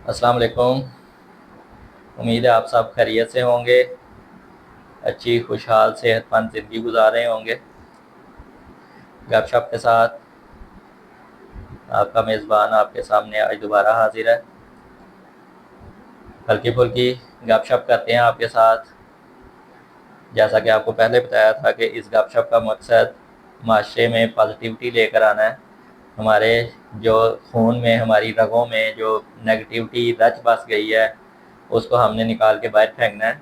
अस्सलाम वालेकुम। उम्मीद है आप सब खैरियत से होंगे, अच्छी खुशहाल सेहतमंद ज़िंदगी गुजार रहे होंगे। गपशप के साथ आपका मेज़बान आपके सामने आज दोबारा हाजिर है। हल्की फुल्की गपशप करते हैं आपके साथ। जैसा कि आपको पहले बताया था कि इस गपशप का मकसद माशरे में पॉजिटिविटी लेकर आना है। हमारे जो खून में, हमारी रगों में जो नेगेटिविटी रच बस गई है, उसको हमने निकाल के बाहर फेंकना है।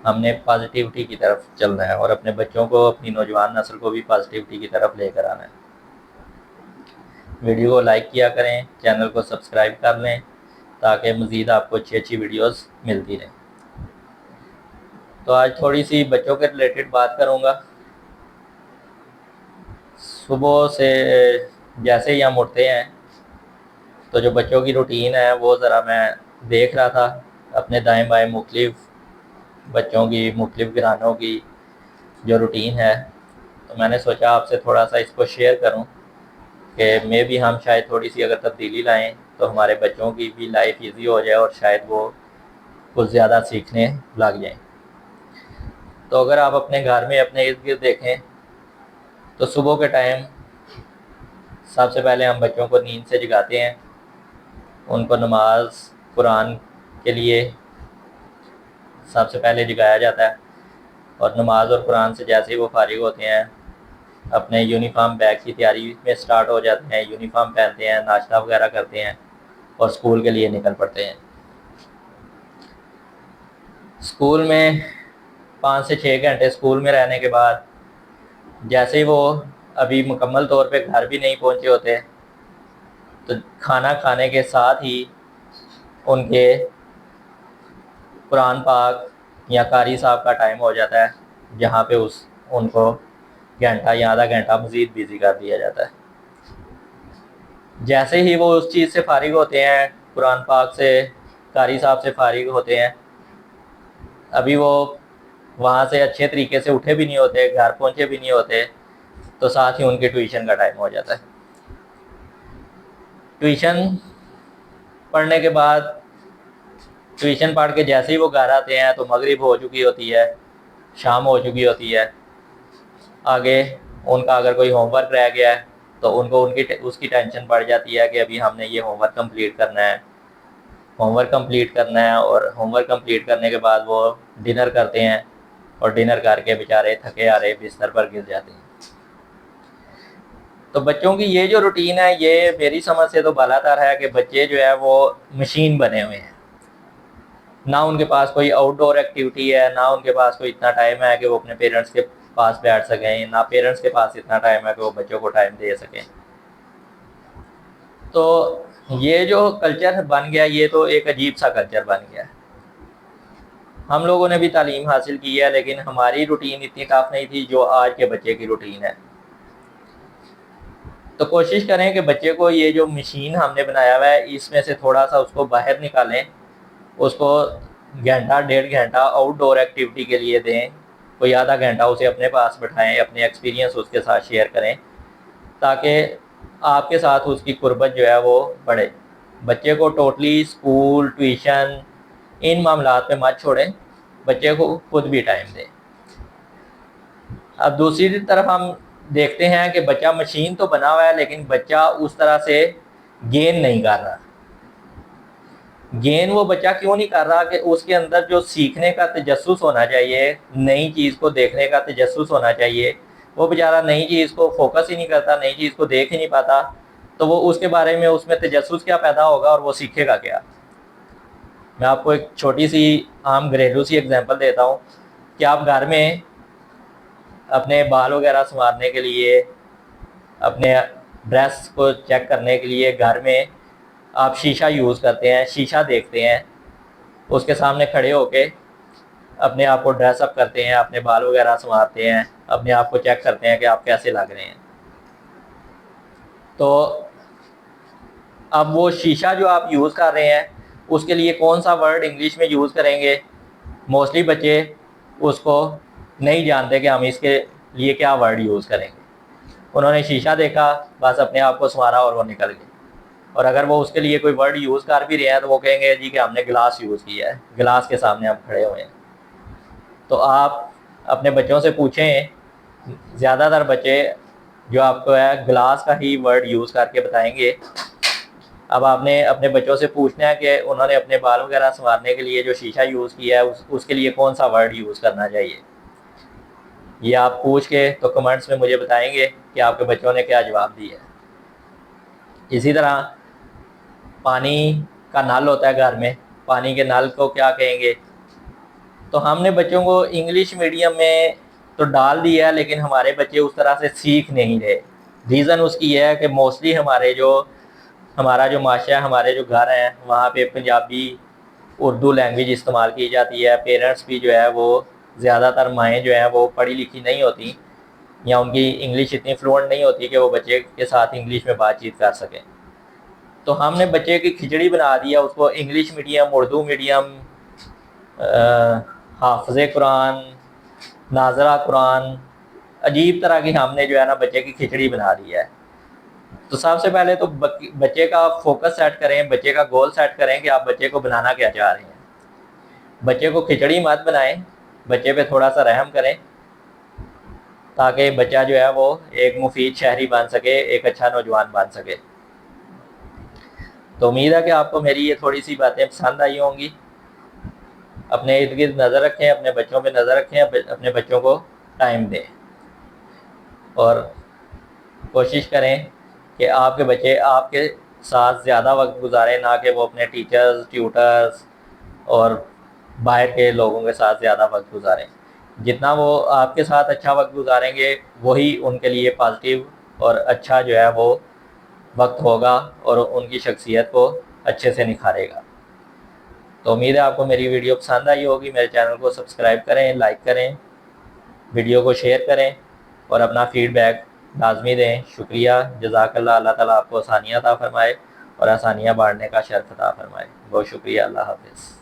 हमने पॉजिटिविटी की तरफ चलना है और अपने बच्चों को, अपनी नौजवान नस्ल को भी पॉजिटिविटी की तरफ लेकर आना है। वीडियो को लाइक किया करें, चैनल को सब्सक्राइब कर लें ताकि मज़ीद आपको अच्छी अच्छी वीडियोस मिलती रहें। तो आज थोड़ी सी बच्चों के रिलेटेड बात करूँगा। सुबह से जैसे ही हम उठते हैं तो जो बच्चों की रूटीन है वो ज़रा मैं देख रहा था अपने दाएं बाएं मुख्तलिफ बच्चों की, मुख्तलिफ घरानों की जो रूटीन है। तो मैंने सोचा आपसे थोड़ा सा इसको शेयर करूं कि मैं भी हम शायद थोड़ी सी अगर तब्दीली लाएं तो हमारे बच्चों की भी लाइफ इजी हो जाए और शायद वो कुछ ज़्यादा सीखने लग जाएं। तो अगर आप अपने घर में अपने इर्द गिर्द देखें तो सुबह के टाइम सबसे पहले हम बच्चों को नींद से जगाते हैं, उनको नमाज कुरान के लिए सबसे पहले जगाया जाता है। और नमाज और कुरान से जैसे ही वो फारिग होते हैं अपने यूनिफॉर्म बैग की तैयारी में स्टार्ट हो जाते हैं, यूनिफॉर्म पहनते हैं, नाश्ता वगैरह करते हैं और स्कूल के लिए निकल पड़ते हैं। स्कूल में 5 से 6 घंटे स्कूल में रहने के बाद जैसे ही वो अभी मुकम्मल तौर पे घर भी नहीं पहुंचे होते तो खाना खाने के साथ ही उनके कुरान पाक या कारी साहब का टाइम हो जाता है, जहाँ पे उनको घंटा या आधा घंटा मज़ीद बिज़ी कर दिया जाता है। जैसे ही वो उस चीज़ से फारिग होते हैं, कुरान पाक से, कारी साहब से फारिग होते हैं, अभी वो वहाँ से अच्छे तरीके से उठे भी नहीं होते, घर पहुँचे भी नहीं होते, तो साथ ही उनके ट्यूशन का टाइम हो जाता है। ट्यूशन पढ़ने के बाद, ट्यूशन पढ़ के जैसे ही वो घर आते हैं तो मगरिब हो चुकी होती है, शाम हो चुकी होती है। आगे उनका अगर कोई होमवर्क रह गया है तो उनको उसकी टेंशन पड़ जाती है कि अभी हमने ये होमवर्क कंप्लीट करना है, होमवर्क कंप्लीट करना है। और होमवर्क कंप्लीट करने के बाद वो डिनर करते हैं और डिनर करके बेचारे थके हारे बिस्तर पर गिर जाते हैं। तो बच्चों की ये जो रूटीन है, ये मेरी समझ से तो बालातर है कि बच्चे जो है वो मशीन बने हुए हैं। ना उनके पास कोई आउटडोर एक्टिविटी है, ना उनके पास कोई इतना टाइम है कि वो अपने पेरेंट्स के पास बैठ सकें, ना पेरेंट्स के पास इतना टाइम है कि वो बच्चों को टाइम दे सकें। तो ये जो कल्चर बन गया, ये तो एक अजीब सा कल्चर बन गया है। हम लोगों ने भी तालीम हासिल की है लेकिन हमारी रूटीन इतनी टफ नहीं थी जो आज के बच्चे की रूटीन है। तो कोशिश करें कि बच्चे को ये जो मशीन हमने बनाया हुआ है इसमें से थोड़ा सा उसको बाहर निकालें, उसको घंटा डेढ़ घंटा आउटडोर एक्टिविटी के लिए दें, कोई आधा घंटा उसे अपने पास बिठाएं, अपने एक्सपीरियंस उसके साथ शेयर करें ताकि आपके साथ उसकी कुर्बत जो है वो बढ़े। बच्चे को टोटली स्कूल, ट्यूशन, इन मामलात में मत छोड़ें, बच्चे को खुद भी टाइम दें। अब दूसरी तरफ हम देखते हैं कि बच्चा मशीन तो बना हुआ है लेकिन बच्चा उस तरह से गेन नहीं कर रहा। गेन वो बच्चा क्यों नहीं कर रहा कि उसके अंदर जो सीखने का तजस्सुस होना चाहिए, नई चीज़ को देखने का तजस्सुस होना चाहिए, वो बेचारा नई चीज़ को फोकस ही नहीं करता, नई चीज़ को देख ही नहीं पाता। तो वो उसके बारे में उसमें तजस्सुस क्या पैदा होगा और वो सीखेगा क्या। मैं आपको एक छोटी सी आम घरेलू सी एग्जांपल देता हूँ कि आप घर में अपने बाल वगैरह संवारने के लिए, अपने ड्रेस को चेक करने के लिए घर में आप शीशा यूज़ करते हैं, शीशा देखते हैं, उसके सामने खड़े होके अपने आप को ड्रेसअप करते हैं, अपने बाल वगैरह संवारते हैं, अपने आप को चेक करते हैं कि आप कैसे लग रहे हैं। तो अब वो शीशा जो आप यूज़ कर रहे हैं उसके लिए कौन सा वर्ड इंग्लिश में यूज़ करेंगे, मोस्टली बच्चे उसको नहीं जानते कि हम इसके लिए क्या वर्ड यूज़ करेंगे। उन्होंने शीशा देखा, बस अपने आप को संवारा और वो निकल गए। اور اگر وہ اس کے لیے کوئی ورڈ یوز کر بھی رہے ہیں تو وہ کہیں گے جی کہ ہم نے گلاس یوز کیا ہے، گلاس کے سامنے ہم کھڑے ہوئے ہیں۔ تو آپ اپنے بچوں سے پوچھیں، زیادہ تر بچے جو آپ کو ہے گلاس کا ہی ورڈ یوز کر کے بتائیں گے۔ اب آپ نے اپنے بچوں سے پوچھنا ہے کہ انہوں نے اپنے بال وغیرہ سنوارنے کے لیے جو شیشہ یوز کیا ہے اس کے لیے کون سا ورڈ یوز کرنا چاہیے۔ یہ آپ پوچھ کے تو کمنٹس میں مجھے بتائیں گے کہ آپ کے بچوں نے کیا جواب دیا ہے۔ اسی طرح پانی کا نل ہوتا ہے گھر میں، پانی کے نل کو کیا کہیں گے؟ تو ہم نے بچوں کو انگلش میڈیم میں تو ڈال دیا ہے، لیکن ہمارے بچے اس طرح سے سیکھ نہیں رہے۔ ریزن اس کی یہ ہے کہ موسٹلی ہمارا جو معاشرہ، ہمارے جو گھر ہیں وہاں پہ پنجابی اردو لینگویج استعمال کی جاتی ہے۔ پیرنٹس بھی جو ہے وہ زیادہ تر مائیں جو ہیں وہ پڑھی لکھی نہیں ہوتی، یا ان کی انگلش اتنی فلوئنٹ نہیں ہوتی کہ وہ بچے کے ساتھ انگلش میں بات چیت کر سکیں۔ تو ہم نے بچے کی کھچڑی بنا دیا، اس کو انگلش میڈیم، اردو میڈیم، حافظ قرآن، ناظرہ قرآن، عجیب طرح کی ہم نے جو ہے نا بچے کی کھچڑی بنا دی ہے۔ تو سب سے پہلے تو بچے کا فوکس سیٹ کریں، بچے کا گول سیٹ کریں کہ آپ بچے کو بنانا کیا چاہ رہے ہیں۔ بچے کو کھچڑی مت بنائیں، بچے پہ تھوڑا سا رحم کریں تاکہ بچہ جو ہے وہ ایک مفید شہری بن سکے، ایک اچھا نوجوان بن سکے۔ تو امید ہے کہ آپ کو میری یہ تھوڑی سی باتیں پسند آئی ہوں گی۔ اپنے ارد گرد نظر رکھیں، اپنے بچوں پہ نظر رکھیں، اپنے بچوں کو ٹائم دیں، اور کوشش کریں کہ آپ کے بچے آپ کے ساتھ زیادہ وقت گزاریں، نہ کہ وہ اپنے ٹیچرز، ٹیوٹرز اور باہر کے لوگوں کے ساتھ زیادہ وقت گزاریں۔ جتنا وہ آپ کے ساتھ اچھا وقت گزاریں گے وہی ان کے لیے پازیٹیو اور اچھا جو ہے وہ وقت ہوگا، اور ان کی شخصیت کو اچھے سے نکھارے گا۔ تو امید ہے آپ کو میری ویڈیو پسند آئی ہوگی۔ میرے چینل کو سبسکرائب کریں، لائک کریں، ویڈیو کو شیئر کریں، اور اپنا فیڈ بیک لازمی دیں۔ شکریہ، جزاک اللہ۔ اللہ تعالیٰ آپ کو آسانیاں عطا فرمائے اور آسانیاں بانٹنے کا شرف عطا فرمائے۔ بہت شکریہ، اللہ حافظ۔